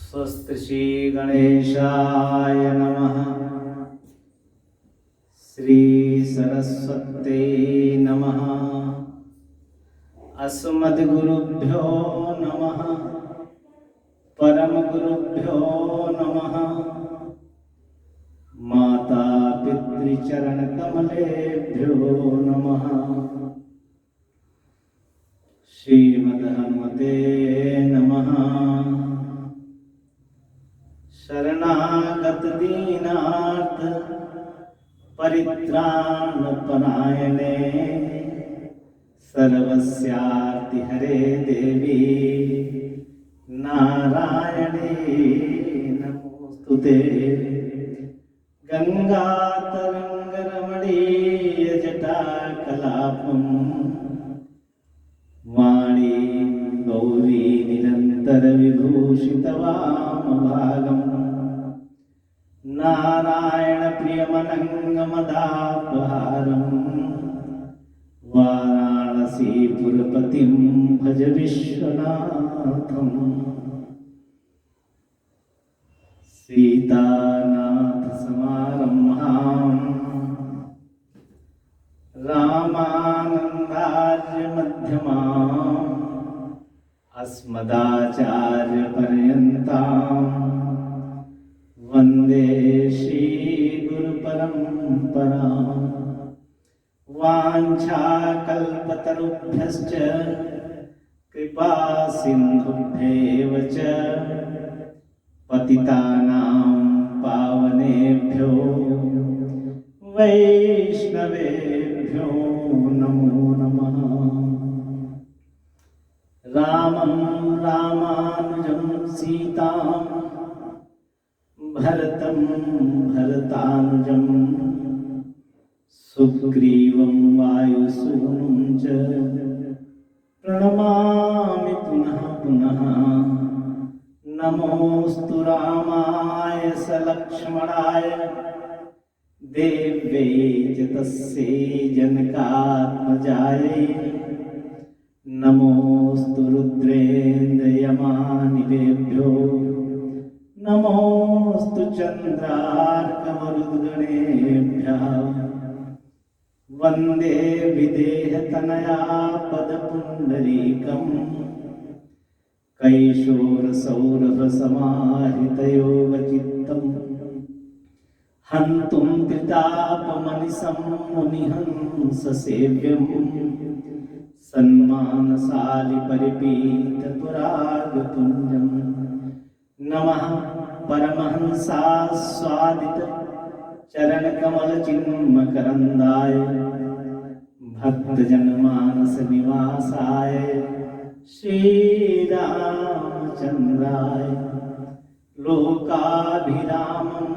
स्वस्ति श्री गणेशाय नमः। श्री सरस्वती नमः। अस्मद्गुरुभ्यो नमः। परमगुरुभ्यो नमः। माता पितृचरणकमलेभ्यो नमः। श्रीमद्हनुमते नमः। शरणागत दीनार्थ परित्राणपरायणे सर्वस्यार्ति हरे देवी नारायणे नमोस्तुते। गंगातरंगरमणीयजटाकलापं वाणी गौरी निरन्तरविभूषितवामभागम् नारायणप्रियमनङ्गमदापहारम् वाराणसीपुरपतिं भज विश्वनाथम्। सीतानाथसमारम्भाम् रामानन्दार्यमध्यमाम् अस्मदाचार्यपर्यन्ताम् वन्दे श्रीगुरुपरम्पराम्। वाञ्छाकल्पतरुभ्यश्च कृपा सिन्धुभ्येव च पतितानां पावनेभ्यो वैष्णवेभ्यो नमो नमः। रामं रामानुजं सीतां भरतं भरतानुजं सुग्रीवं वायुसूनुं च प्रणमामि पुनः पुनः। नमोऽस्तु रामाय सलक्ष्मणाय देव्यै च तस्यै जनकात्मजायै। नमोऽस्तु रुद्रेन्द्रयमानिलेभ्यो नमोऽस्तु चन्द्रार्कमरुद्गणेभ्यः। वन्दे विदेहतनया पदपुण्डरीकम् कैशोरसौरभसमाहितयोगचित्तम् हन्तुं त्रितापमनिशं मुनिहंससेव्यम् सन्मानसालिपरिपीतपुरागपुञ्जम्। नमः परमहंसास्वादित चरणकमलचिन्मकरन्दाय भक्तजनमानसनिवासाय श्रीरामचन्द्राय लोकाभिरामं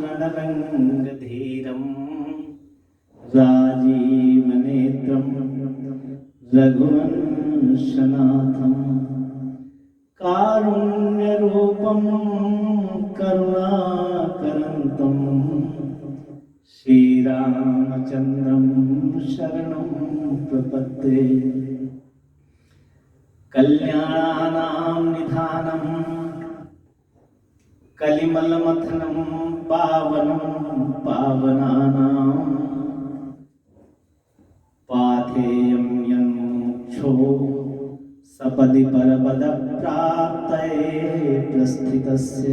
रणरङ्गधीरं राजीवनेत्रं रघुवंशनाथं कारुण्यरूपं करुणाकरन्तं श्रीरामचन्द्रं शरणं प्रपद्ये। कल्याणानां निधानं कलिमलमथनं पावनं पावनानां पाथेयं यन्मुक्षो सपदि परपदप्राप्तये प्रस्थितस्य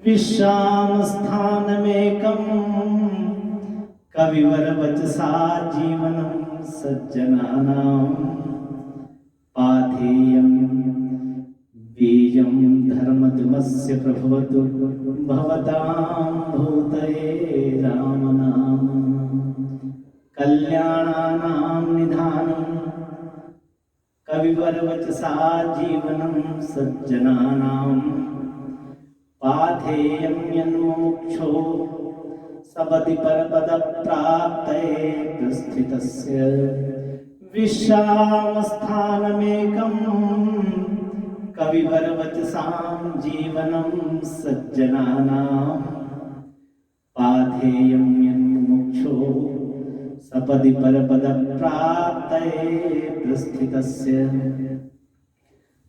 विश्रामस्थानमेकं कविवरवचसा जीवनं सज्जनानां। पाथेयं बीजं धर्मधुमस्य प्रभवतु भवतां भूतये रामनाम। कल्याणानां निधानं कविवरवचसा जीवनं सज्जनानां। पाथेयं यन्मुक्षो सपदि परपदप्राप्तये प्रस्थितस्य विश्रामस्थानमेकं कविवरवचसां जीवनं सज्जनानां। पाथेयं यन्मुक्षो सपदि परपदप्राप्तये प्रस्थितस्य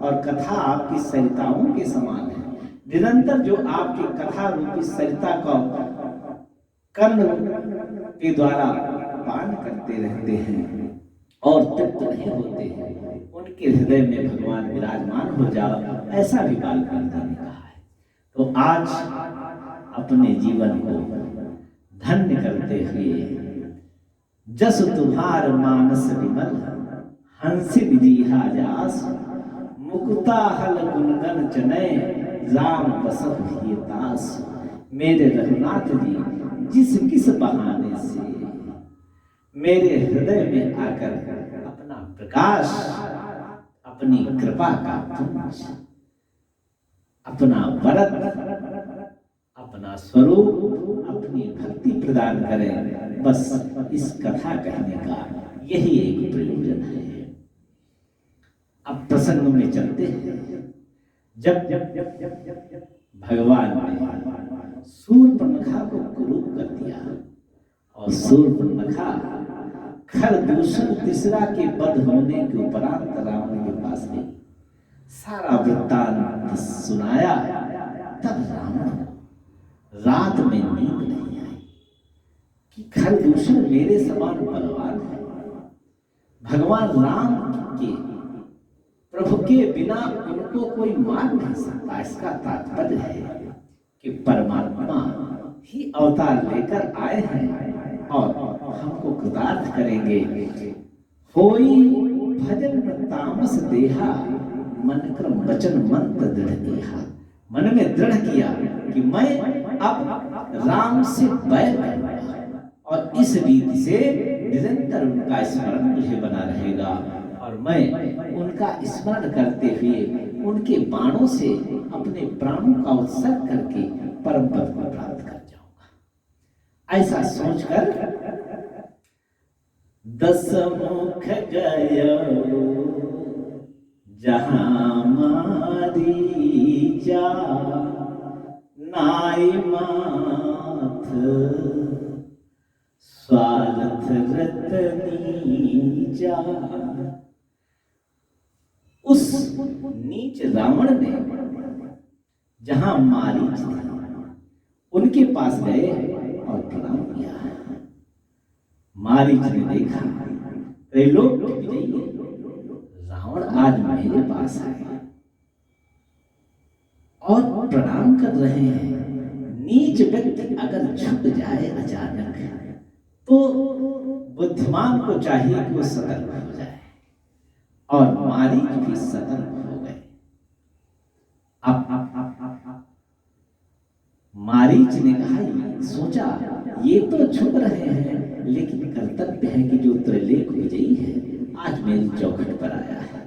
और कथा आपकी सरिताओं के समान है। निरंतर जो आपकी कथा रूपी सरिता का कर्ण के द्वारा पान करते रहते हैं और तृप्त नहीं होते हैं, उनके हृदय में भगवान विराजमान हो जाओ, ऐसा भी बालकांता ने कहा है। तो आज अपने जीवन को धन्य करते हुए जस तुम्हार मानस विमल हंसित जीहा जास मुकुता हल गुणगन चनय राम बसत ही तास। मेरे रघुनाथ जी जिस किस बहाने से मेरे हृदय में आकर अपना प्रकाश, अपनी कृपा का पुंज, अपना वरद, अपना स्वरूप, अपनी भक्ति प्रदान करें, बस इस कथा कहने का यही एक प्रयोजन है। अब प्रसंग में चलते हैं। जब भगवान ने शूर्पणखा को कुरूप कर दिया और शूर्पणखा खरदूषण तीसरा के वध होने के उपरांत रावण के पास गई, सारा वृत्तांत सुनाया, तब रावण रात में नींद नहीं आई कि खरदूषण मेरे समान बलवान है, भगवान राम के प्रभु के बिना उनको कोई मार नहीं सकता। इसका तात्पर्य है कि परमात्मा ही अवतार लेकर आए हैं और हमको कृतार्थ करेंगे। होई भजन तामस देहा मन क्रम वचन मंत्र दृढ़ देहा। मन में दृढ़ किया कि मैं अब राम से बैर करूंगा और इस रीति से निरंतर उनका स्मरण मुझे बना रहेगा और मैं उनका स्मरण करते हुए उनके बाणों से अपने प्राणों का उत्सर्ग करके परम पद को प्राप्त कर जाऊंगा। ऐसा सोचकर दस मुख गयो जहां मारी जा नाई माथ स्वार्थ रतनी जा। उस नीच रावण ने जहां मारीच थे उनके पास गए और प्रणाम किया। मारीच ने देखा त्रैलोक विजयी रावण आज मेरे पास आए और प्रणाम कर रहे हैं। नीच व्यक्ति अगर झुक जाए अचानक तो बुद्धिमान को चाहिए कि वो सतर्क हो जाए और मारीच भी सतर्क हो गए। अब मारीच ने कहा, सोचा ये तो झुक रहे हैं लेकिन कर्तव्य है कि जो त्रैलोक विजयी है आज मेरी चौखट पर आया है।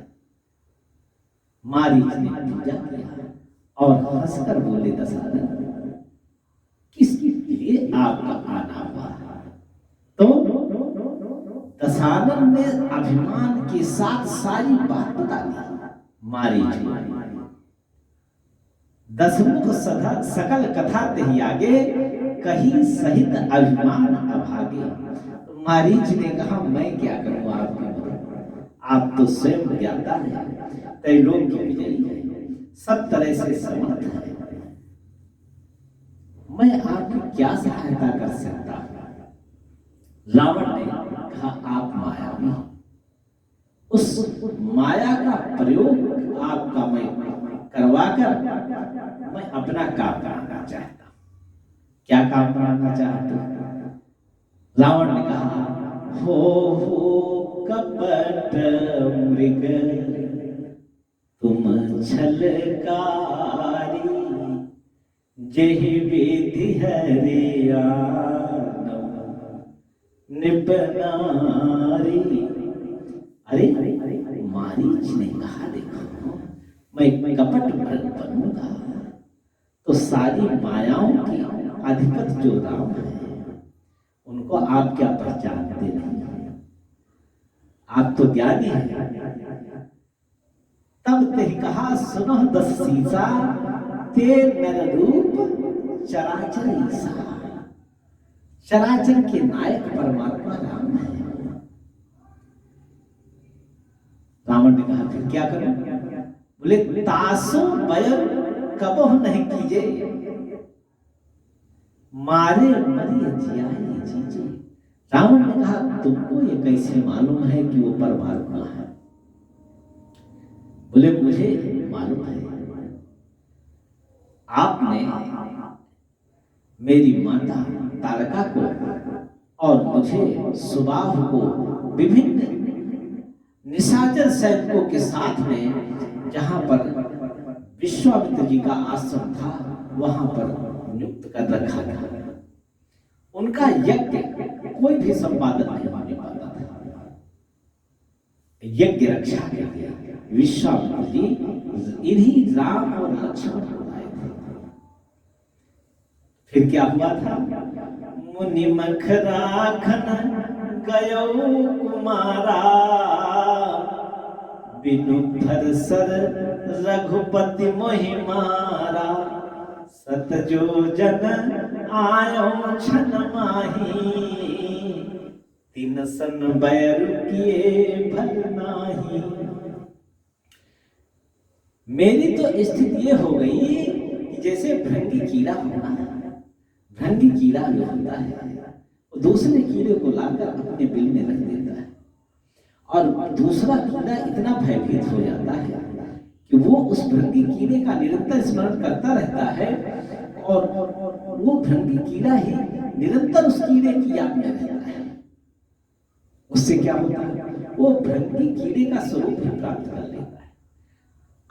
मारीच ने पूजा किया और हंसकर बोले, दशानन किसके लिए आपका आना हुआ? तो दशानन ने अभिमान के साथ सारी बात बता दी मारीच को। दसमुख सकल कथा तेहि आगे कहीं सहित अभिमान अभागे। तो मारीच ने कहा, मैं क्या करूं आपकी मदद, आप तो स्वयं ज्ञाता है, त्रैलोक के विजयी है, सब तरह से समर्थ है, मैं आपकी क्या सहायता कर सकता हूं? रावण ने कहा, आप मायावी, उस माया का प्रयोग आपका मैं करवाकर मैं अपना काम कराना चाहता हूं। क्या काम कराना चाहते हो? रावण ने कहा, हो कपट मृग तुम छलकारी जेहि विधि हरिया निपनारी। अरे मारीच ने कहा, देखो मैं कपट मृग बनूंगा तो सारी मायाओं की अधिपति जो राम है उनको आप क्या पहचानते नहीं? आप तो ज्ञानी हैं। तब ते कहा, सुनो दस सीसा ते नर रूप चराचर ईसा। चराचर के नायक परमात्मा राम है। रावण ने कहा, फिर क्या करूं? बोले तासो बयन कबह नहीं कीजे, मारे मरी जियाए जीजे। रावण ने कहा तुमको ये कैसे मालूम है कि वो परमात्मा है? बोले मुझे मालूम है, आपने मेरी माता तारका को और मुझे सुबाह को विभिन्न निशाचर सैनिकों के साथ में जहां पर विश्वामित्र जी का आश्रम था वहां पर नियुक्त कर रखा था। उनका यज्ञ कोई भी संपादन नहीं होने पाता था। यज्ञ रक्षा के लिए विश्वामित्र जी इन्हीं राम और लक्ष्मण को लाए थे। फिर क्या हुआ था? मुनि मख राखन गयो कुमारा, बिनु भर सर रघुपति मोहि मारा। सत जो जन आयो छन माही, तीन सन बैर किए भल नाही। मेरी तो स्थिति ये हो गई कि जैसे भृंगी कीड़ा होना है। भृंगी कीड़ा जो होता है वो दूसरे कीड़े को लाकर अपने बिल में रख देता है और दूसरा कीड़ा इतना भयभीत हो जाता है कि वो उस भृंगी कीड़े का निरंतर स्मरण करता रहता है और वो भृंगी कीड़ा ही निरंतर उस कीड़े की याद में रहता है। उससे क्या होता है? वो भृंगी कीड़े का स्वरूप ही प्राप्त कर लेता है।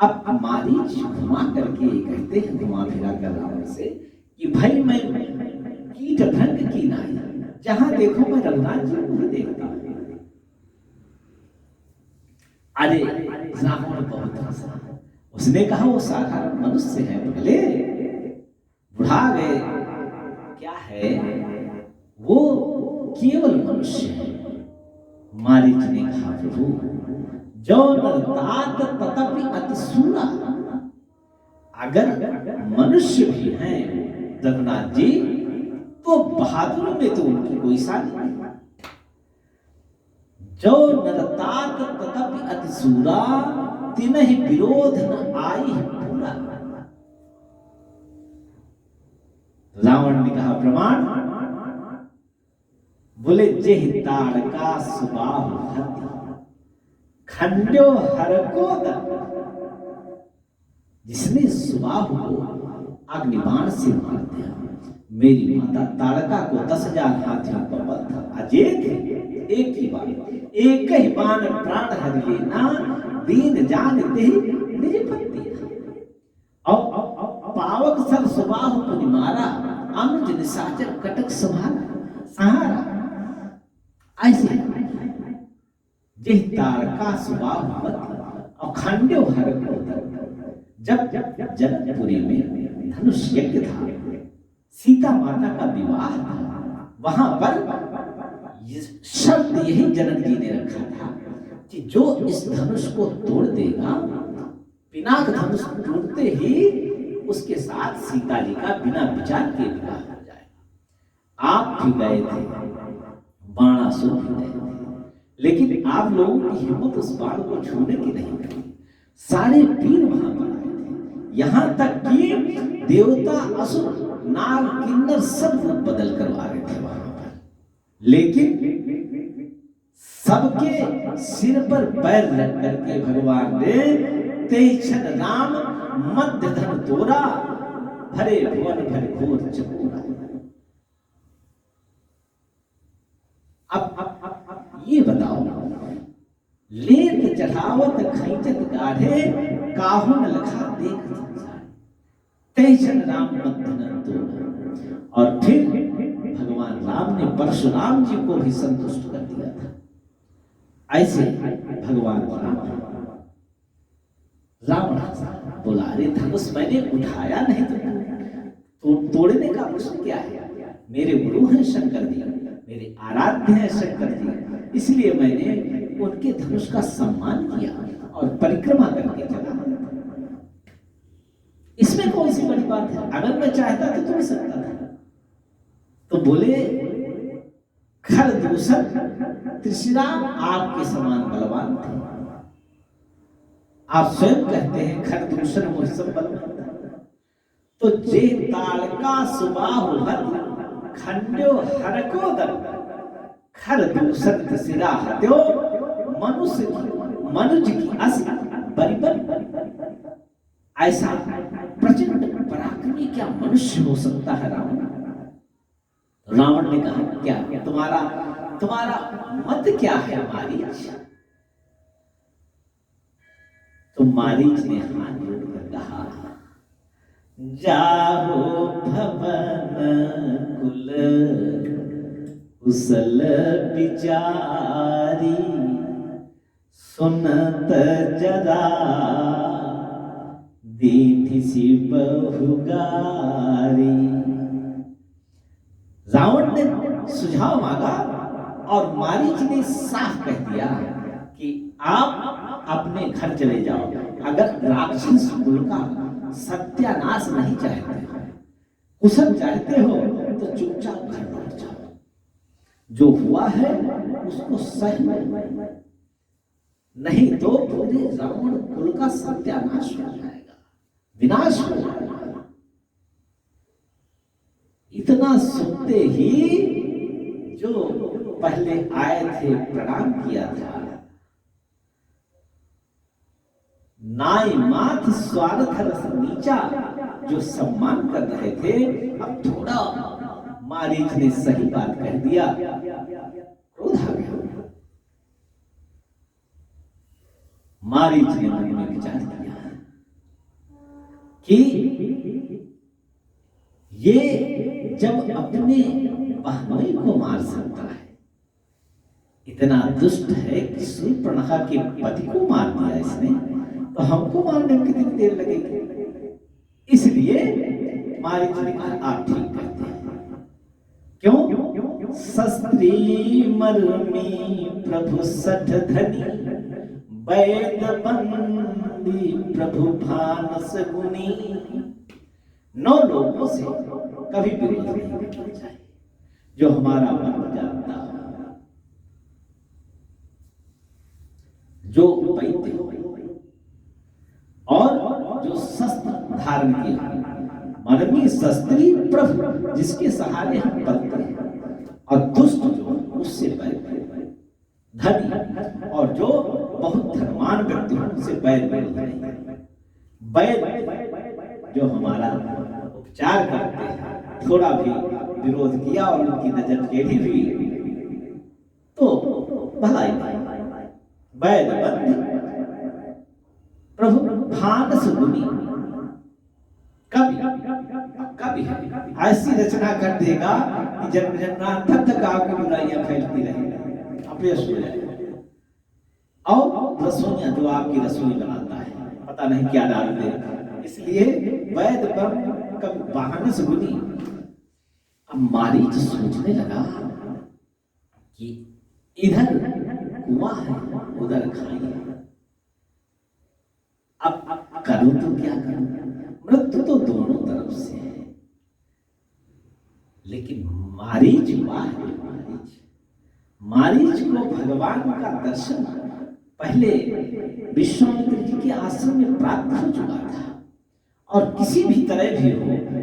अब मारीच घुमा करके कहते हैं घुमा फिरा कर रावण से कि भाई मैं कीट भृंग की नाई, जहां देखो मैं रघुनाथ जी को ही देखता हूं। अरे रावण बहुत हंसा। उसने कहा वो साधारण मनुष्य है, पहले बुढ़ा गए क्या है, वो केवल मनुष्य है। मारीच ने कहा प्रभु जो नरतात तथापि अतिसूरा, अगर मनुष्य भी हैं रघुनाथ जी तो बहादुर में तो उनकी कोई साथ नहीं। जो नरतात तथापि अतिसूरा, तिनहि विरोध न आई पूरा। रावण ने कहा प्रमाण? बोले जेहि ताड़का सुबाहु हति, खंड्यो हरको दत्त। जिसने सुबाहु को अग्निबाण से मार दिया, मेरी माता ताड़का को 10,000 हाथियों का बल था। अजेत एक ही बाण, एक ही बाण प्राण हर लेना, दीन जानते ही निज पत्ती। और पावक सर सुबाहु को मारा, अनुज निशाचर कटक सहारा। ऐसे जिह तारका सुबाहु और खंड्यो हर को। जब जनकपुरी में धनुष यज्ञ था, सीता माता का विवाह था, वहां पर शर्त यही जनक जी ने रखा था कि जो इस धनुष को तोड़ देगा, पिनाक धनुष टूटते ही उसके साथ सीता जी का बिना विचार के विवाह हो जाएगा। आप भी गए थे, बाणासुर भी गए थे, लेकिन आप लोगों की हिम्मत उस बाण को छूने की नहीं थी। सारे वीर वहां पर आए थे, यहां तक कि देवता असुर नाग किन्नर सब रूप बदल कर आ रहे थे वहां पर, लेकिन सबके सिर पर पैर रख करके भगवान ने तेईछन राम मध्य धन तोरा, भरे भुवन भर घोर चकोरा। अब ये बताओ, लेत चढ़ावत खैचत गाढ़े, काहू न लखा देख तेईछन राम मध्य धन तोरा। और फिर भगवान राम ने परशुराम जी को भी संतुष्ट कर दिया था। ऐसे भगवान रावण बोला, अरे धनुष मैंने उठाया नहीं तो तोड़ने का प्रश्न क्या है? मेरे गुरु हैं शंकर जी, मेरे आराध्य हैं शंकर जी, इसलिए मैंने उनके धनुष का सम्मान किया और परिक्रमा करके चला। इसमें कौन सी बड़ी बात है? अगर मैं चाहता तो तोड़ सकता था। तो बोले खरदूषण त्रिशिरा आपके समान बलवान थे, आप स्वयं कहते हैं खर दूषण मुझसे बलवंत, तो जे तालका सुबाहु हत खंड्यो हरको दर खर दूषण सिरा हत्यो मनुज की अस बरिबन। ऐसा प्रचंड पराक्रमी क्या मनुष्य हो सकता है रावण? रावण ने कहा क्या तुम्हारा तुम्हारा मत क्या है मारीच? तो मारीच ने हाथ जोड़कर कहा जाहो भवन कुल कुशल विचारी सुनत जरा दीठी सी बहुगारी। रावण ने सुझाव मांगा और मारीच ने साफ कह दिया कि आप अपने घर चले जाओ। अगर राक्षस कुल का सत्यानाश नहीं चाहते हो, कुशल चाहते हो, तो चुपचाप घर लौट जाओ। जो हुआ है उसको सही नहीं तो पूरे रावण कुल का सत्यानाश हो जाएगा, विनाश हो जाएगा। इतना सुनते ही जो पहले आए थे प्रणाम किया था, नाई माथ स्वार्थ रस नीचा जो सम्मान कर रहे थे, अब थोड़ा मारीच ने सही बात कह दिया, क्रोध आ गया। मारीच ने मन में विचार किया कि ये जब अपने बहनोई को मार सकता है, इतना दुष्ट है कि शूर्पणखा के पति को मार दिया इसने, तो हमको मारने में कितनी देर लगेगी? इसलिए मारीच ने कहा आप ठीक करते हैं। क्यों? शस्त्री मर्मी प्रभु सठ धनी वैद बंदी प्रभु भानस गुनी। 9 लोगों से कभी विरोध नहीं करना चाहिए, जो हमारा मन जानता हो, जो वैद्य हो और जो शस्त्र धारण किया, मर्मी शस्त्री प्रभु जिसके सहारे हम बनते हैं, और दुष्ट जो उससे बैर, धनी और जो बहुत धनवान व्यक्ति हो उससे बैर नहीं। बैर जो हमारा उपचार करते हैं, थोड़ा भी विरोध किया और उनकी नजर टेढ़ी हुई तो भलाई नहीं। बैर बंद प्रभु भानस गुनी, कभी ऐसी रचना कर देगा कि जन्म जन्मांतर तक आपकी बुराइयां फैलती रहेंगी, अपयश हो जाएगा। और रसोइयां जो आपकी रसोई बनाता है पता नहीं क्या डालते हैं, इसलिए वैद कभी भानस गुनी। अब मारीच सोचने लगा कि इधर कुआं है उधर खाई है, अब करूं तो क्या करूं? मृत्यु तो दोनों तरफ से है, लेकिन मारीच मारीच को भगवान का दर्शन पहले विश्वामित्र जी के आश्रम में प्राप्त हो चुका था, और किसी भी तरह भी हो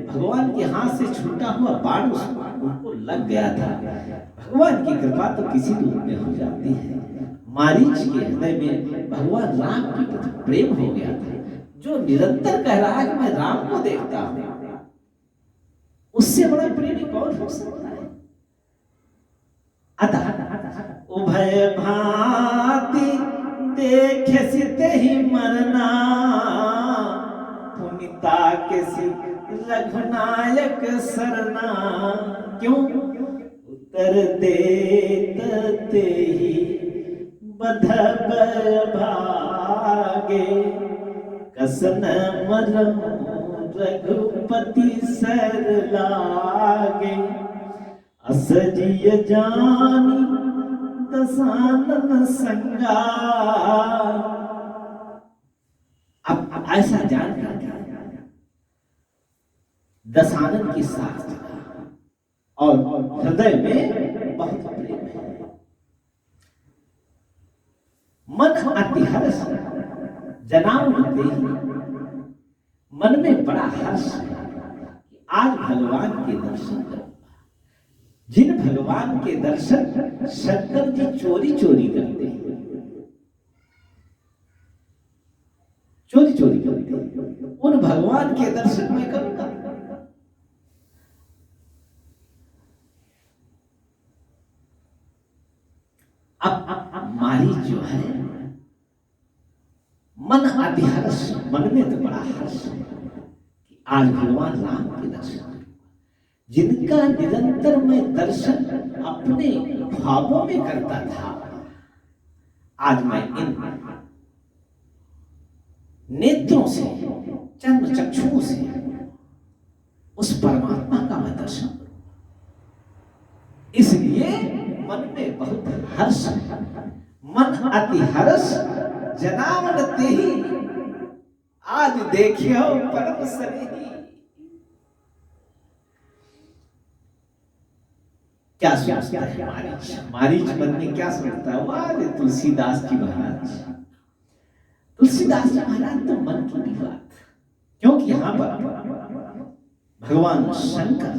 भगवान के हाथ से छूटा हुआ बाण उनको लग गया था। भगवान की कृपा तो किसी रूप में हो जाती है। मारीच के हृदय में भगवान राम के प्रति प्रेम हो गया था, जो निरंतर कह रहा है कि मैं राम को देखता हूं, उससे बड़ा प्रेमी कौन हो सकता है? अतः उभय भांति देखे सिते ही मरना, पुनिता के रघुनायक सरना। क्यों? उत्तर देते ही बधब भागे, कसन मरम रघुपति सर लागे। असजिय जानी दसानन संगा। अब ऐसा जान कर दसानन की साथ और हृदय में बहुत प्रेम है। मन अति हर्ष जनावते ही मन में बड़ा हर्ष है कि आज भगवान के दर्शन करूंगा। जिन भगवान के दर्शन शंकर जी चोरी चोरी करते हैं, चोरी चोरी करते हैं, उन भगवान के दर्शन में करूंगा। अब मारी जो है मन अतिहर्ष, मन में तो बड़ा हर्ष है कि आज भगवान राम के दर्शन, जिनका निरंतर मैं दर्शन अपने ख्वाबों में करता था, आज मैं इन नेत्रों से, चर्म चक्षुओं से उस परमात्मा का मैं दर्शन करूं। इसलिए मन में बहुत हर्ष, मन अति हर्ष जनावते ही आज देखियो परम स्नेही। क्या सोचता है मारीच? मारीच मन में क्या सोचता है? वाह तुलसीदास जी महाराज, तुलसीदास जी महाराज तो मन की भी बात, क्योंकि यहां पर भगवान शंकर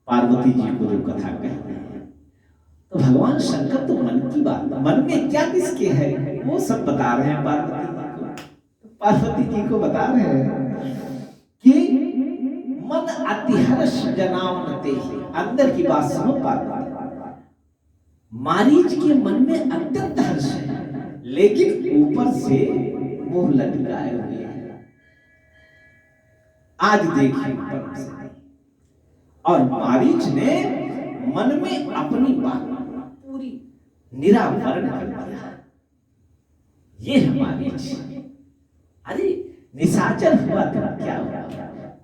पार्वती जी को जो कथा कहते हैं, तो भगवान शंकर तो मन की बात, मन में क्या किसके है वो सब बता रहे हैं पार्वती जी को। पार्वती जी को बता रहे हैं कि मन अतिहर्ष जनावते ही, अंदर की बात सुनो पार्वती, मारीच के मन में अत्यंत हर्ष है, लेकिन ऊपर से मुंह लटकाए हुए हैं। आज देखिए परम से, और मारीच ने मन में अपनी बात पूरी निरावरण कर दिया। ये है मारीच। अरे निशाचर हुआ था, क्या हुआ?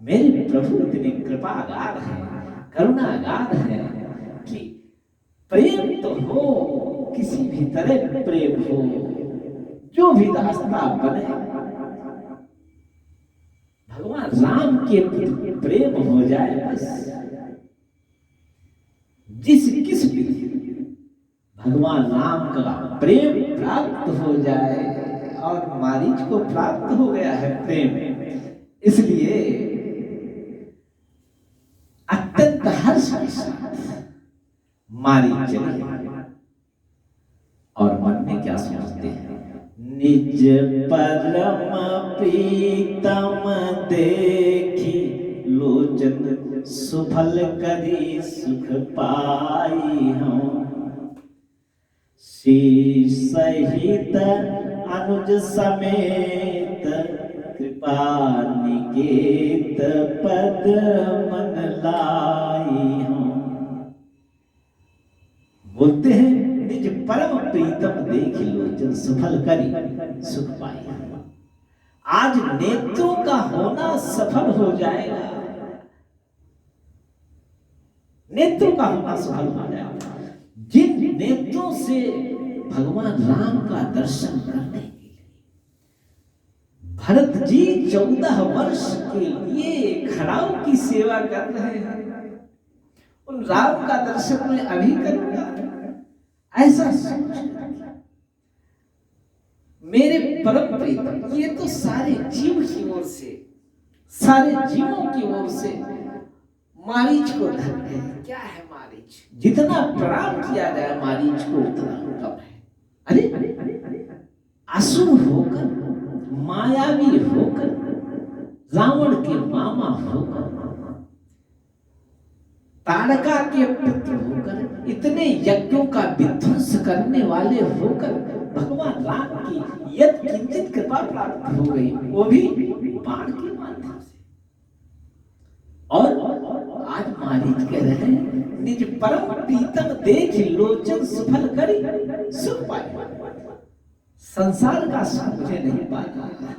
मेरे प्रभु इतने कृपा अगाध है, करुणा अगाध है कि प्रेम तो हो, किसी भी तरह प्रेम हो, जो भी रास्ता बने भगवान राम के प्रेम हो जाए बस। जिस किस भी भगवान राम का प्रेम प्राप्त हो जाए, और मारीच को प्राप्त हो गया है प्रेम, इसलिए अत्यंत हर्ष के साथ मारीच चली। और मन में क्या सोचते हैं? निज परम प्रीतम देखी, लोचन सुफल करी सुख पाई हूँ। शीश सहित अनुज समेत, कृपा निकेत पद मन लाई हूँ। बोलते हैं निज परम प्रीतम देखी, लोचन सुफल करी सुख पाई। आज नेत्रों का होना सफल हो जाएगा, नेत्रों का होना सफल हो जाएगा। जिन नेत्रों से भगवान राम का दर्शन करने के लिए भरत जी 14 वर्ष के लिए खड़ाऊ की सेवा कर रहे हैं, उन राम का दर्शन मैं अभी करूंगा, ऐसा सोच मेरे परम प्रीतम, ये तो सारे जीव की ओर से, सारे जीवों की ओर से मारीच को धन्य है। क्या है मारीच? जितना प्रणाम किया जाए मारीच को उतना कम है। अरे असुर होकर, मायावी होकर, रावण के मामा होकर, ताड़का के पुत्र होकर, इतने यज्ञों का विध्वंस करने वाले होकर भगवान राम की यद किंचित कृपा प्राप्त हो गई, वो भी बाण के माध्यम से। और आज मारीच कह रहे हैं निज परम प्रीतम देख, लोचन सुफल करी सुख पाए। संसार का सुख मुझे नहीं पाना,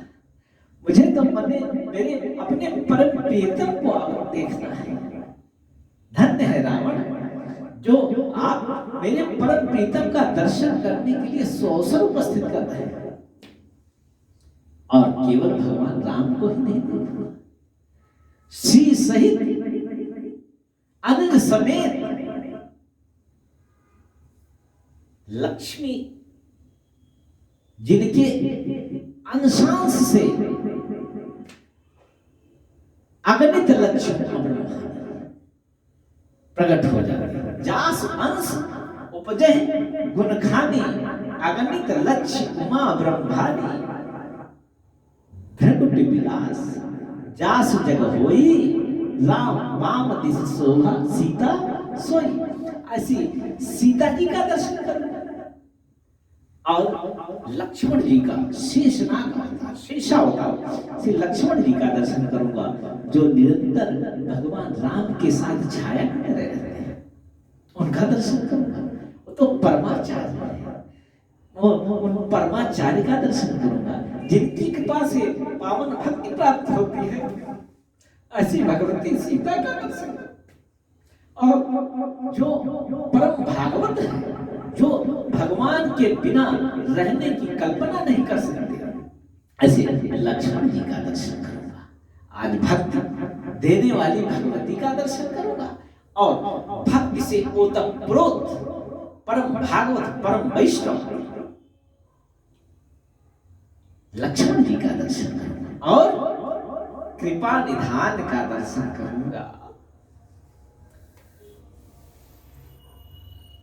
मुझे तो मेरे अपने परम प्रीतम को देखना है। धन्य है रावण जो आप मेरे परम प्रीतम का दर्शन करने के लिए अवसर उपस्थित कर रहे हैं। और केवल भगवान राम को ही नहीं देखना, श्री सहित अनुज समेत लक्ष्मी, जिनके अंशांश से अगणित लक्ष्मण प्रकट हो जाते। जास अंश उपजे गुण खानी, अगणित लक्ष्य उमा ब्रह्मानी। भ्रकुटी विलास जास जग होई, राम वाम दिस शोभा सीता सोई। ऐसी सीता जी का दर्शन करूंगा और लक्ष्मण जी का शेषनाग अवतार, शेषावतार श्री लक्ष्मण जी का दर्शन करूंगा, जो निरंतर भगवान राम के साथ छाया में रहते हैं, उनका दर्शन करूंगा। वो तो परमाचार्य है, उन परमाचार्य का दर्शन करूंगा जिनकी कृपा से पावन भक्ति प्राप्त होती है। ऐसी भगवती सीता का दर्शन, और जो परम भागवत है, जो भगवान के बिना रहने की कल्पना नहीं कर सकते, ऐसे लक्ष्मण जी का दर्शन करूंगा। आज भक्ति देने वाली भगवती का दर्शन करूंगा, और भक्ति से ओतप्रोत परम भागवत परम वैष्णव लक्ष्मण जी का दर्शन करूंगा, और कृपा निधान का दर्शन करूंगा।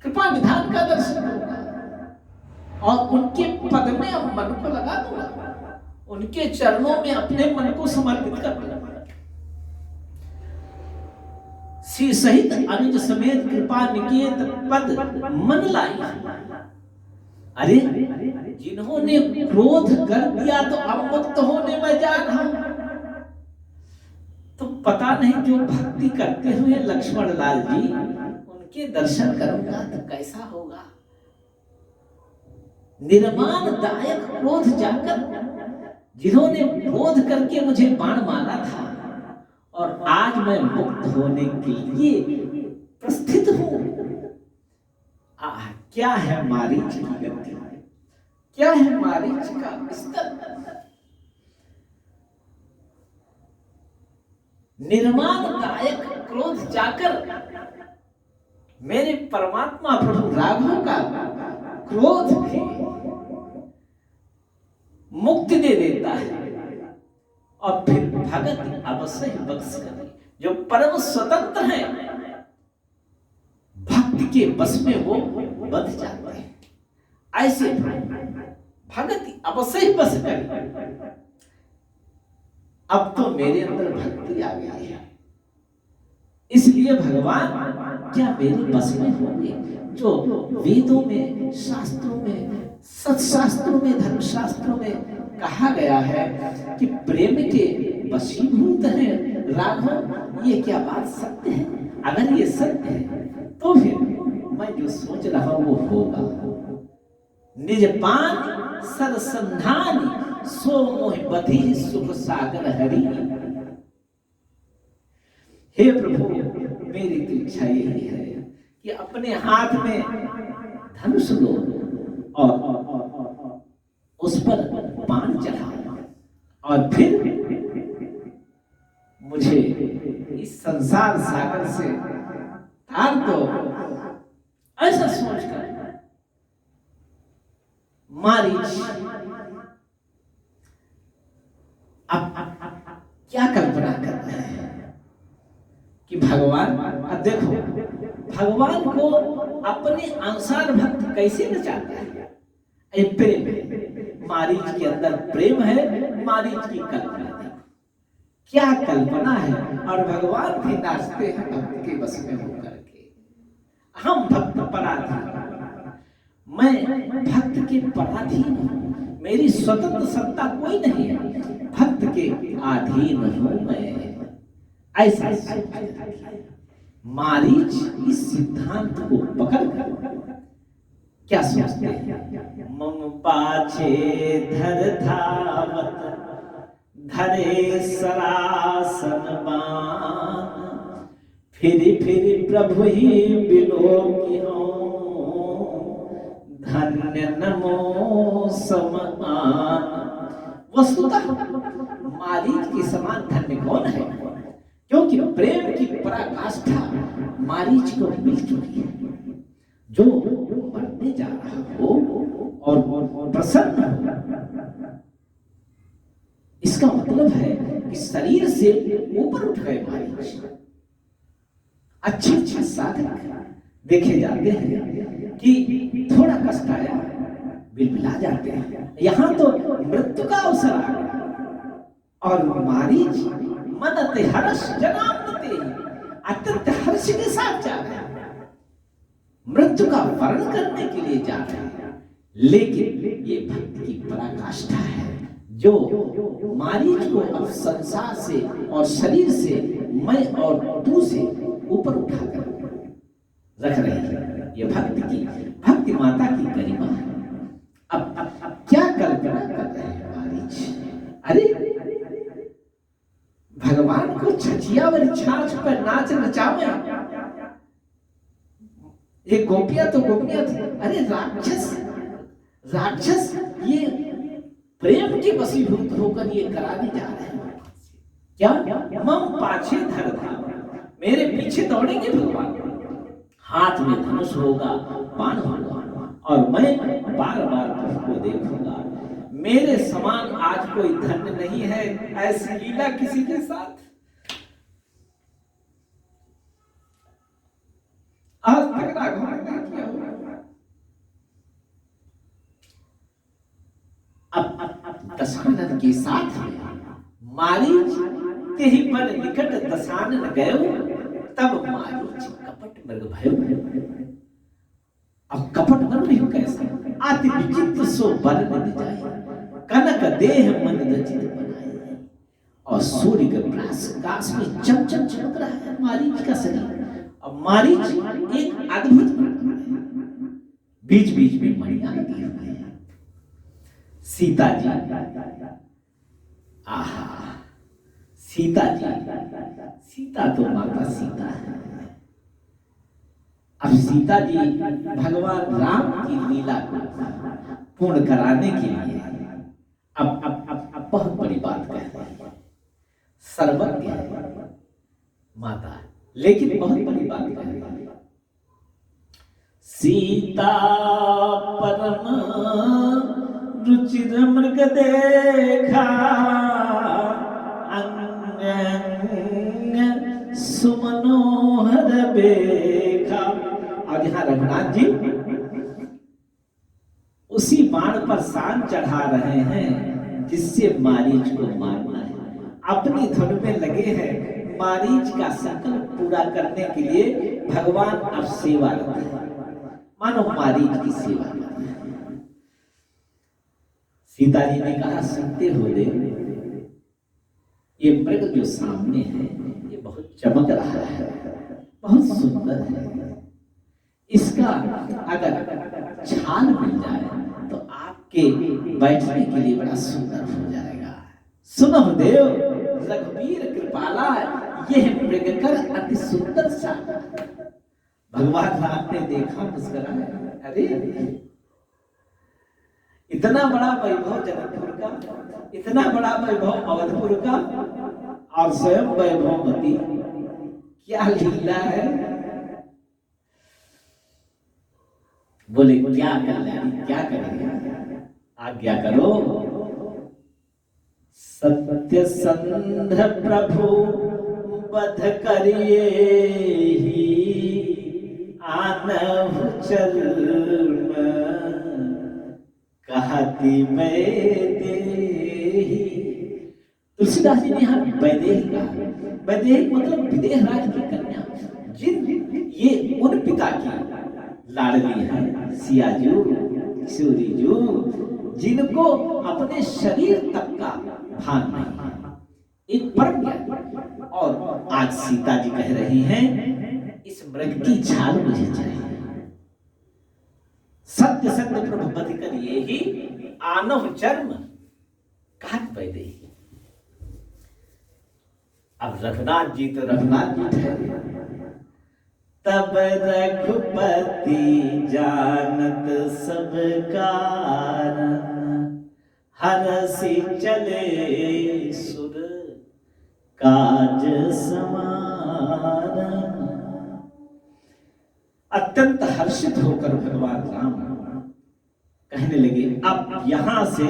कृपा निधान का दर्शन करूंगा, और उनके पद में अब मन को लगा दूंगा, उनके चरणों में अपने मन को समर्पित कर दूंगा। श्री सहित अनुज समेत कृपा निकेत पद मन लाई। अरे जिन्होंने क्रोध कर दिया तो अब मुक्त होने में जा रहा हूं, तो पता नहीं जो भक्ति करते हुए लक्ष्मण लाल जी, उनके दर्शन करूंगा तो कैसा होगा। निर्माण दायक क्रोध जाकर जिन्होंने क्रोध करके मुझे बाण मारा था, और आज मैं मुक्त होने के लिए प्रस्थित हूं। क्या है मारीच की गति, क्या है मारीच का स्तर। निर्माण दायक क्रोध जाकर मेरे परमात्मा प्रभु राघव का क्रोध भी मुक्ति दे देता है, और फिर भगत अवश्य बख्श करे। जो परम स्वतंत्र है, भक्ति के बस में वो बंध जाते हैं। ऐसे भगत अवश्य बस करे। अब तो मेरे अंदर भक्ति आ गई है, इसलिए भगवान क्या मेरे बस में होंगे। जो वेदों में, शास्त्रों में, सत्शास्त्रों में, धर्मशास्त्रों में कहा गया है कि प्रेम के वशीभूत हैं राघव, ये क्या बात सत्य है? अगर ये सत्य है तो फिर मैं जो सोच रहा हूं वो होगा। निज पान सरसंधान सो मोह बधी सुख सागर हरि। हे प्रभु, मेरी तो इच्छा यही है कि अपने हाथ में धनुष लो और उस पर बाण चढ़ाओ, और फिर मुझे इस संसार सागर से तार दो। ऐसा सोचकर मारीच अब क्या कल्पना कर रहे हैं कि भगवान, अब देखो भगवान को अपने अनुसार भक्त कैसे नचाता है। प्रेम है, मारीच के अंदर प्रेम है। मारीच की कल्पना देखो, क्या कल्पना है। और भगवान भी नाचते हैं भक्त के बस में होकर के। हम भक्त पराधीन, मैं भक्त के पराधीन हूं, मेरी स्वतंत्र सत्ता कोई नहीं है, भक्त के अधीन हूं मैं। ऐसा मारीच इस सिद्धांत को पकड़कर क्या सोचते हैं, मम पाछे धर धावत धरे सरासन बान, फिर प्रभु ही बिलोकी हो, धन्य नमो समान। वस्तुतः मारीच के समान धन्य कौन है, क्योंकि प्रेम की पराकाष्ठा मारीच को मिल चुकी है। जो मरने जा रहा हो और प्रसन्न हो, इसका मतलब है कि शरीर से ऊपर उठ गए मारीच। अच्छे अच्छे साधक देखे जाते हैं कि थोड़ा कष्ट आया बिलबिला जाते हैं, यहां तो मृत्यु का अवसर आ गया और मारीच मनते हर्ष जनामते अत्यंत हर्ष के साथ जा रहे हैं, मृत्यु का वर्ण करने के लिए जा रहे हैं। लेकिन ये भक्ति की पराकाष्ठा है जो मारीच को अब संसार से और शरीर से, मैं और तू से ऊपर उठाकर रख रही है। ये भक्ति माता की गरिमा है। अब क्या कल्पना कर रहे हैं मारीच? अरे भगवान को छचिया वाली छाछ पर नाच नचावे। ये गोपियां तो गोपियां थी, अरे राक्षस ये प्रेम की वशीभूत होकर ये कराने जा रहे हैं। क्या मम पाछे धर धाम, मेरे पीछे दौड़ेंगे भगवान, हाथ में धनुष होगा, बाण होगा और मैं बार बार उसको देखूंगा। मेरे समान आज कोई धन्य नहीं है ऐसी लीला किसी के साथ। आज तक राघवन ने किया हुआ। अब दशानन के साथ मारीच के ही बड़ निकट दशानन गयो, तब मारीच कपट मृग भयो। अब कपट मृग कैसा? अति विचित्र सो वर्ण निजाई, कनक देह मन रचित बनाई। और सूर्य के प्रकाश में चमचम चमक रहा है मारीच का शरीर। अब मारीच एक अद्भुत बीच बीच में मणियां लगी हुई है। सीता जी, आहा सीता जी, सीता तो माता सीता है। अब सीता जी भगवान राम की लीला को पूर्ण कराने के लिए अब बहुत बड़ी बात कह रही है। सर्वज्ञ है माता, लेकिन बहुत बड़ी बात कह रही है। सीता परम रुचिर मृग देखा, अंग सुमनोहर बेखा। और यहाँ रघुनाथ जी उसी बाण पर शान चढ़ा रहे हैं जिससे मारीच को मारना है। अपनी धुन में लगे हैं, मारीच का संकल्प पूरा करने के लिए भगवान अब सेवा करते हैं, मानो मारीच की सेवा करते हैं। सीता जी ने कहा, सुनते हो दे, ये मृग जो सामने है ये बहुत चमक रहा है, बहुत सुंदर है। इसका अगर छाल मिल जाए तो आपके बैठने के लिए बड़ा सुंदर हो जाएगा। सुनो देव रघुवीर कृपाला, यह मृग कर अति सुंदर सा। भगवान राम ने देखा, मुस्कुराया, अरे इतना बड़ा वैभव जनकपुर का, इतना बड़ा वैभव अवधपुर का और स्वयं वैभवमती, क्या लीला है। बोले क्या कल्याणी, क्या करेंगे, आज्ञा करो। सत्य संध प्रभु बध करिए ही, आनहु चर्म कहती मैं देही। तुलसीदास जी ने यहाँ वैदेही कहा। वैदेही मतलब विदेह राज की कन्या, जिन ये उन पिता की लाडली है, सियाजू किशोरीजू, जिनको अपने शरीर तक का भान नहीं, एक परम ज्ञान। और आज सीता जी कह रही हैं, इस मृग की छाल मुझे चाहिए। सत्य सत्य प्रभु बध करिए ही, आनव चर्म कहत वैदेही। अब रघुनाथ जी तो रघुनाथ जी ठहरे। तब रघुपति जानत सब कारण, हरसि चले सुर काज समारन। अत्यंत हर्षित होकर भगवान राम कहने लगे, अब यहां से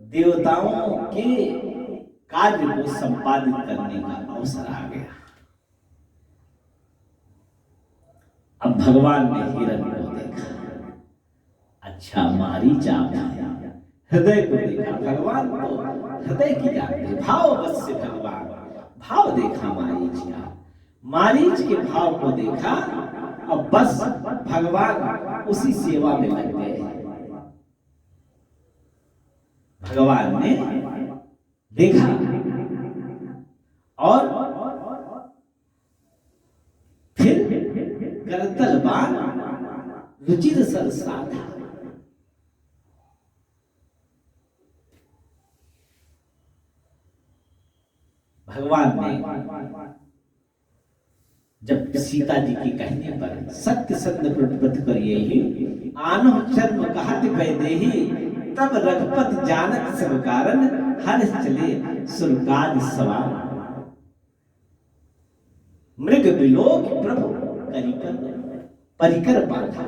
देवताओं के कार्य को संपादित करने का अवसर आ गया। अब भगवान ने हिरण को देखा, अच्छा मारीच आप हृदय को देखा। भगवान को हृदय की जानते, भाव बस से भगवान भाव देखा मारीच का, मारीच के भाव को देखा और बस भगवान उसी सेवा में लग गए। भगवान ने देखा और फिर करतल बाण रुचिर सर साधा। भगवान ने जब सीता जी के कहने पर सत्य सत्य व्रत करिए ही आनो जन्म कहत वैदेही, तब रघुपत जानत सब कारण, हर चले सुरकाज सवार। मृग विलोक प्रभु करिकर परिकर बांधा।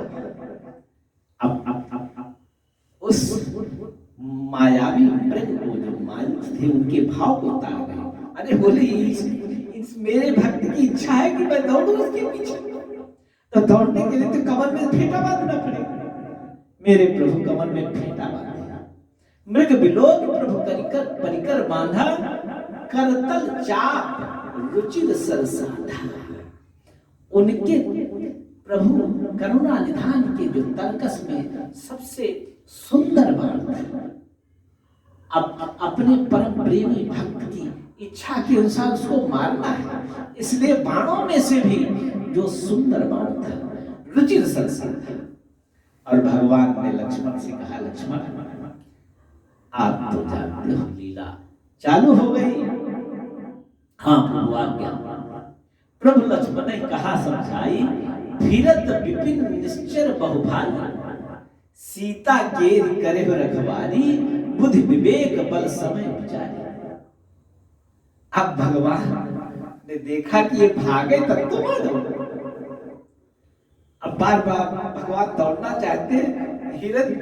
अब उस मायावी मृग को जो मालिक थे उनके भाव को उतार गए। अरे बोले इस मेरे भक्त की इच्छा है कि मैं दौड़ूं इसके पीछे, तो दौड़ने के लिए तो कमर में फेंटा बांधना पड़ेगा। मेरे प्रभु कमर में फेंटा बांधा। मृग विलोक प्रभु करिकर परिकर बांधा, करतल चाप रुचिर सर साधा। उनके प्रभु करुणा निधान के जो तर्कस में सबसे सुंदर बाण था। अब अपने परम प्रेमी भक्त की इच्छा के अनुसार उसको मारना है, इसलिए बाणों में से भी जो सुंदर बाण था रुचिर सर साधा। और भगवान ने लक्ष्मण से कहा, लक्ष्मण आप तो जानते हो लीला चालू हो गई। हाँ प्रभु आज्ञा। प्रभु लक्ष्मण ने कहा समझाई, फिरत विपिन निश्चर बहुभारी, सीता के करे रखवारी, बुद्धि विवेक बल समय विचारी। अब भगवान ने देखा कि ये भागे तब तो मैं दौड़ूं। अब बार बार भगवान दौड़ना चाहते हैं, हिरण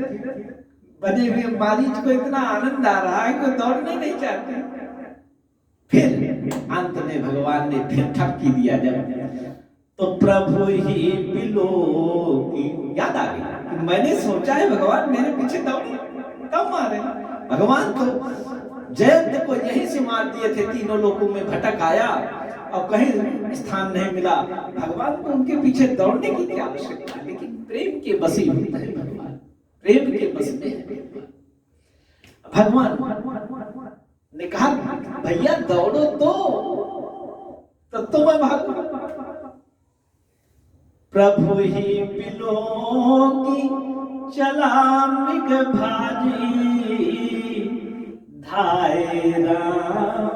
बने हुए मारीच को इतना आनंद आ रहा है कि दौड़ने नहीं चाहते। फिर अंत में भगवान ने फिर ठपकी दिया जब, तो प्रभु ही बिलो की याद आ गई। मैंने सोचा है भगवान मेरे पीछे दौड़े तब मारे। भगवान तो जयंत को यहीं से मार दिए थे, तीनों लोगों में भटक आया और कहीं स्थान नहीं मिला। भगवान को उनके पीछे दौड़ने की क्या आवश्यकता, लेकिन प्रेम के बसी होता है भगवान, प्रेम के बस में। भगवान ने कहा भैया दौड़ो तो मैं भागू। प्रभु ही बिलो की चला मृग भाजी, धाय राम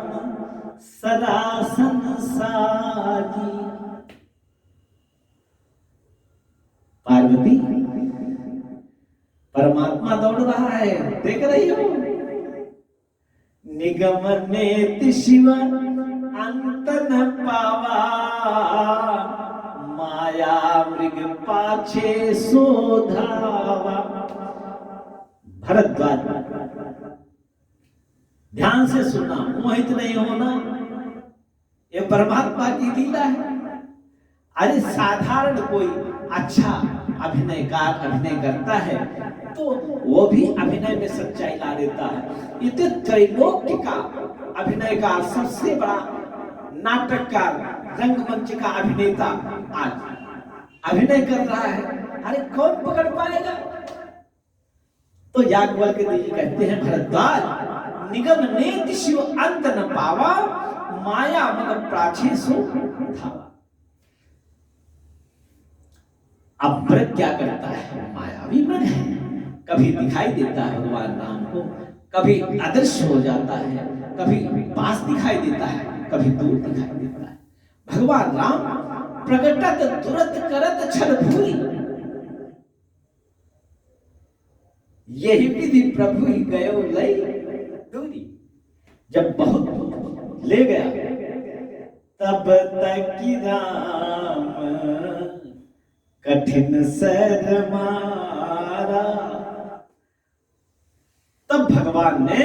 सरासन साजी। पार्वती परमात्मा दौड़ रहा है, देख रही हो। निगम नेति शिव अंत न पावा, माया मृग पाछे सोधावा। भरद्वाज ध्यान से सुनना, मोहित नहीं होना, ये परमात्मा की लीला है। अरे साधारण कोई अच्छा अभिनयकार अभिनय करता है तो वो भी अभिनय में सच्चाई ला देता है। ये तो त्रैलोक्य का अभिनयकार, सबसे बड़ा नाटककार, रंगमंच का अभिनेता आज अभिनय कर रहा है। अरे कौन पकड़ पाएगा। तो याज्ञवल्क्य जी कहते हैं, भरद्वाज निगम नेति शिव अंत न पावा, माया मग प्राचे सो धावा। अब मृग क्या करता है, मायावी मृग है। कभी दिखाई देता है भगवान राम को, कभी अदृश्य हो जाता है, कभी पास दिखाई देता है, कभी दूर दिखाई देता है। भगवान राम प्रकटत तुरंत करत छल भूरी, यही विधि प्रभु ही गयो लई दूरी। जब बहुत ले गया तब तक की राम कठिन सर मारा, तब भगवान ने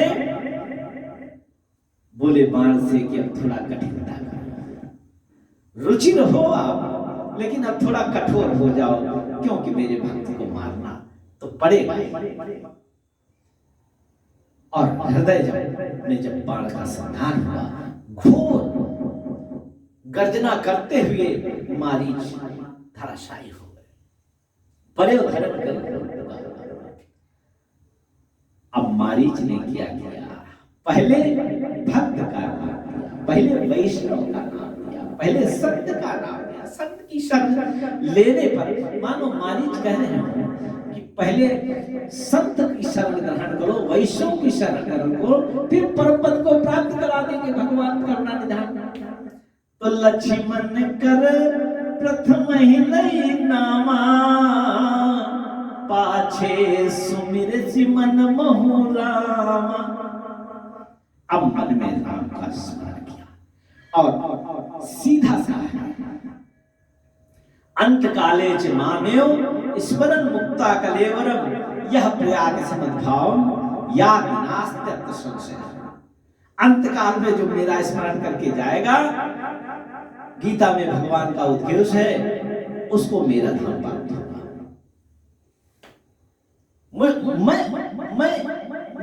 बोले बाण से कि अब थोड़ा कठिनता करो, रुचि रहो आप, लेकिन अब थोड़ा कठोर हो जाओ, क्योंकि मेरे भक्त को मारना तो पड़ेगा। और हृदय जब बाण का संधान हुआ, घोर गर्जना करते हुए मारीच धराशायी हो गए, बड़े धरण कर। अब मारीच ने क्या किया, पहले भक्त का नाम दिया, पहले वैष्णव का नाम दिया, पहले संत का नाम दिया। संत की शरण लेने पर मानो मारीच कह रहे हैं कि पहले संत की शरण ग्रहण करो, वैष्णव की शरण ग्रहण करो, फिर परम पद को प्राप्त करा देंगे भगवान करुणा निधान। तो लक्ष्मण कर प्रथम ही लई नामा, पाछे सुमिर मन महु रामा। अब मन में राम का स्मरण किया और सीधा सा अंत काले च मामेव स्मरण मुक्ता कलेवरम यह प्रयाग समद्भाव या नास्त्यत्र संशय। अंत काल में जो मेरा स्मरण करके जाएगा, गीता में भगवान का उद्घोष है, उसको मेरा धाम प्राप्त होगा। मैं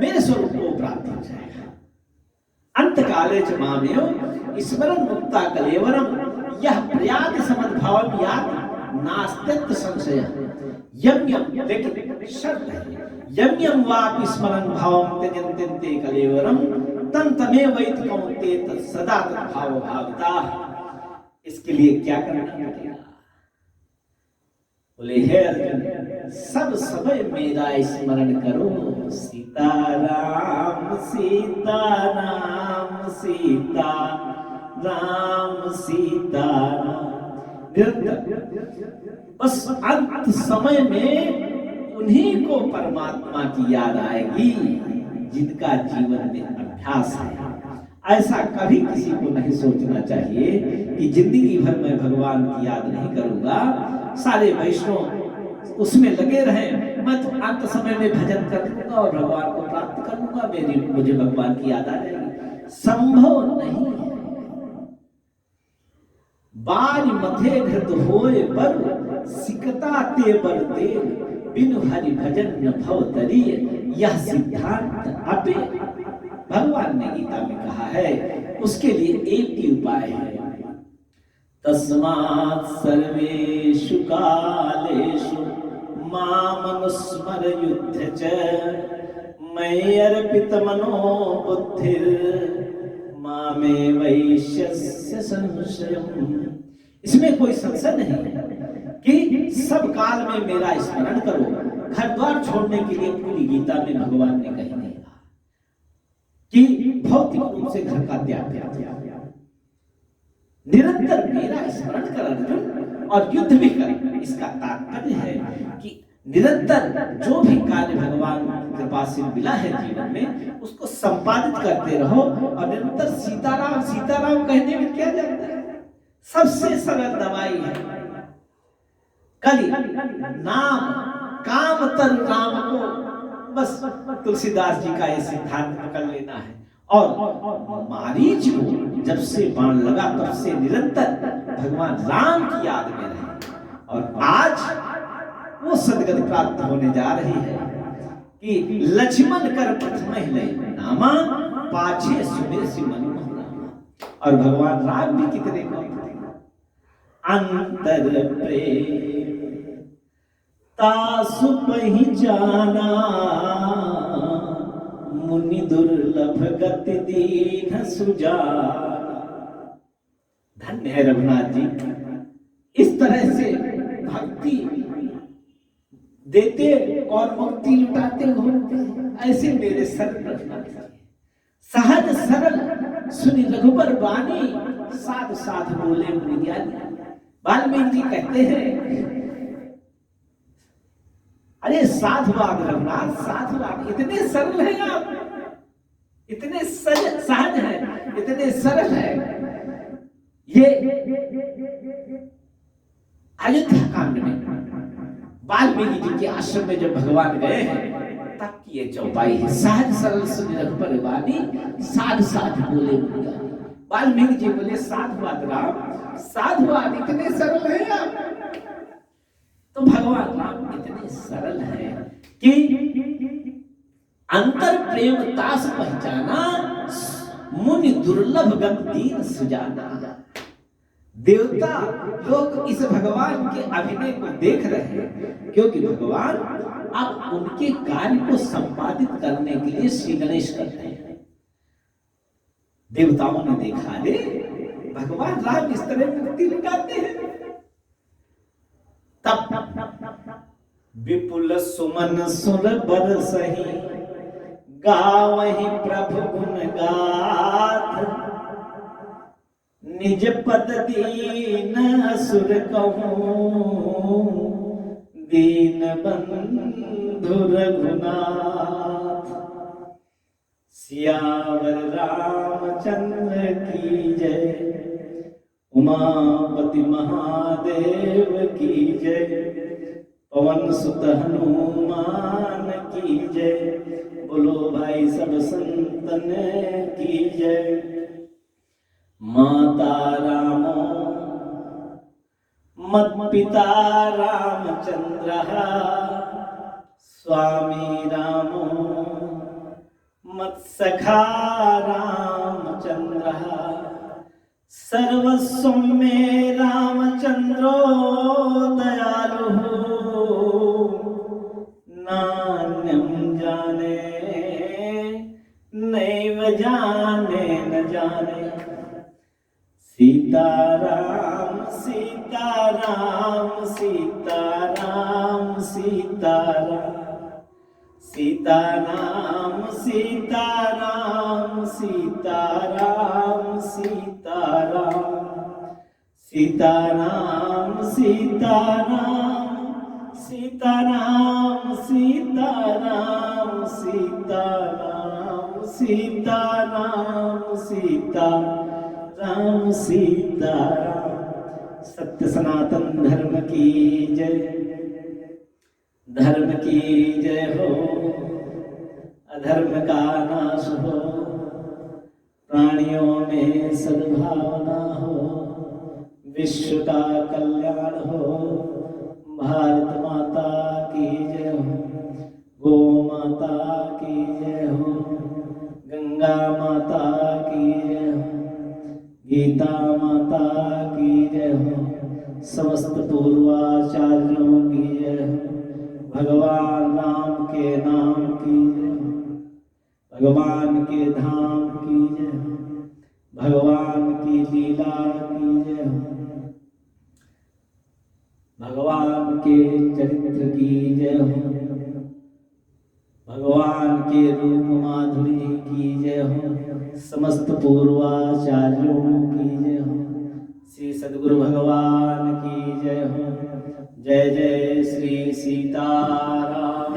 मेरे स्वरूप को प्राप्त हो जाएगा। अंत काले च मामेव स्मरण मुक्ता कलेवरम यह प्रयाग समद्भाव या नास्त्यत्र संशय। यम यम, लेकिन शर्त है, यम यम वापि स्मरण भावम त्यजन्ते कलेवरम तम तमेव वैत कौन्ते सदा तद्भाव भाविता। इसके लिए क्या करना पड़ेगा? बोले हे अर्जुन, सब समय मेरा स्मरण करो, सीताराम सीताराम सीताराम सीताराम। बस अंत समय में उन्हीं को परमात्मा की याद आएगी जिनका जीवन में अभ्यास है। ऐसा कभी किसी को नहीं सोचना चाहिए कि जिंदगी भर मैं भगवान की याद नहीं करूंगा, सारे वैष्णव उसमें लगे रहे, मैं तो अंत समय में भजन कर लूंगा और भगवान को प्राप्त कर लूंगा, मुझे भगवान की याद आ जाएगी। संभव नहीं है। बारी मथे घृत होए बर सिकता ते बरते बिनु हरि भजन न भव तरी, यह सिद्धांत अपे भगवान ने गीता में कहा है। उसके लिए एक ही उपाय है, तस्मात् सर्वेषु कालेषु मामनुस्मर युद्ध च मयि अर्पित मनो बुद्धिर मामे वैश्यस्य संशयम्। इसमें कोई संशय नहीं है कि सब काल में मेरा स्मरण करो। घर द्वार छोड़ने के लिए पूरी गीता में भगवान ने कही नहीं कहा कि भौतिक रूप से घर का त्याग किया। निरंतर मेरा स्मरण कर अर्जुन, और युद्ध भी कर। इसका तात्पर्य है कि निरंतर जो भी कार्य भगवान कृपा से मिला है जीवन में, उसको संपादित करते रहो। और निरंतर सीताराम सीताराम कहने में क्या जाता है? सबसे सरल दवाई है कली नाम, काम तर राम को। बस तुलसीदास जी का ये सिद्धांत पकड़ लेना है। और मारीच को जब से बाण लगा, तब से निरंतर भगवान राम की याद में रहे। और आज वो सदगति प्राप्त होने जा रही है कि लक्ष्मण कर प्रथम ही नामा, पाछे सुमेर मन रामा। और भगवान राम भी कितने को अंतर प्रेम तासु पहि जाना, मुनि दुर्लभ गति दीन सुजाना। धन्य है रघुनाथ जी, इस तरह से भक्ति देते और मुक्ति लुटाते घूमते। ऐसे मेरे सरल रघुनाथ जी, सहज सरल सुनि रघुबर वाणी, साध साध बोले मुनि ज्ञानी। वाल्मीकि जी कहते हैं, अरे साधुवाद रघुनाथ, साधुवाद, इतने सरल हैं आप, इतने सहज है, इतने सरल है। ये अयोध्या कांड में वाल्मीकि जी के आश्रम में जब भगवान गए हैं, तब की ये चौपाई है। सहज सरल सुनिरख पर वाणी, साध साध बोले मुनिया। वाल्मीकि जी बोले साधुवाद राम, साधुवाद इतने सरल है आप। तो भगवान राम इतने सरल है कि अंतर प्रेम तास पहचाना, मुनि दुर्लभ गत दीन सुजाना। देवता लोग इस भगवान के अभिनय को देख रहे हैं, क्योंकि भगवान अब उनके कार्य को संपादित करने के लिए श्री गणेश कर रहे हैं। देवताओं ने देखा, रे भगवान राम इस तरह मुक्ति लगाते हैं। तब विपुल सुमन सुर बरसहि, गावहि प्रभु गुण गाथ। निज पद दीन असुर कहूं, दीन बंधु रघुनाथ। सियावर रामचंद्र की जय, उमापति महादेव की जय। पवन सुत हनुमान की जय, बोलो भाई सब संतन की जय। माता रामो मत पिता रामचंद्र, स्वामी रामो मत सखा रामचंद्र। सर्वस्व में रामचंद्रो दयालु, नान्यम जाने नैव जाने न जाने। सीताराम सीताराम सीताराम सीताराम, सीताराम सीताराम सीताराम सीताराम, सीताराम सीताराम सीताराम सीताराम सीताराम सीताराम सीताराम सीताराम। सत्य सनातन धर्म की जय, धर्म की जय हो, अधर्म का नाश हो, प्राणियों में सद्भावना हो, विश्व का कल्याण हो। भारत माता की जय हो, गो माता की जय हो, गंगा माता की जय हो, गीता माता की जय हो, समस्त पूर्वाचार्यों की जय हो। भगवान राम के नाम की जय हो, भगवान के धाम की जय हो, भगवान की लीला की जय हो, भगवान के चरित्र की जय हो, भगवान के रूप माधुरी की जय हो, समस्त पूर्वाचार्यों की जय हो। श्री सद्गुरु भगवान की जय हो। जय जय श्री सीताराम।